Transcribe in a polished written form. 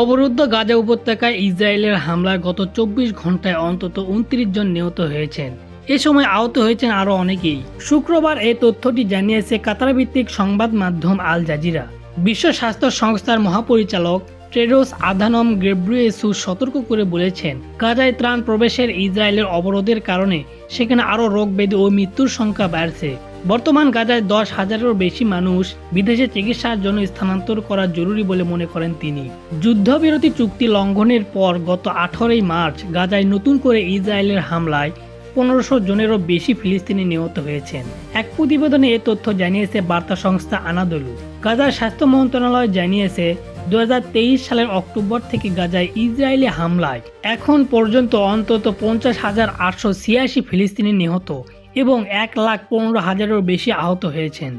অবরুদ্ধ গাজা উপত্যকায় ইসরায়েলের হামলায় গত ২৪ ঘন্টায় অন্তত ২৯ জন নিহত হয়েছেন। এ সময় আহত হয়েছেন আরও অনেকেই। শুক্রবার এই তথ্যটি জানিয়েছে কাতার ভিত্তিক সংবাদ মাধ্যম আল জাজিরা। বিশ্ব স্বাস্থ্য সংস্থার মহাপরিচালক টেড্রোস আধানম গেব্রিয়েসুস সতর্ক করে বলেছেন, গাজায় ত্রাণ প্রবেশের ইসরায়েলের অবরোধের কারণে সেখানে আরও রোগ ব্যাধি ও মৃত্যুর সংখ্যা বাড়ছে। বর্তমান গাজায় ১০,০০০-এরও বেশি মানুষ বিদেশে চিকিৎসার জন্য স্থানান্তর করা জরুরি বলে মনে করেন তিনি। যুদ্ধবিরতি চুক্তি লঙ্ঘনের পর গত ১৮ মার্চ গাজায় নতুন করে ইসরায়েলের হামলায় ১৫০০ জনেরও বেশি ফিলিস্তিনি নিহত হয়েছেন। এক প্রতিবেদনে এ তথ্য জানিয়েছে বার্তা সংস্থা আনাদোলু। গাজার স্বাস্থ্য মন্ত্রণালয় জানিয়েছে, ২০২৩ সালের অক্টোবর থেকে গাজায় ইসরায়েলি হামলায় এখন পর্যন্ত অন্তত ৫০,৮৮৬ ফিলিস্তিনি নিহত এবং ১,১৫,০০০-এরও বেশি আহত হয়েছেন।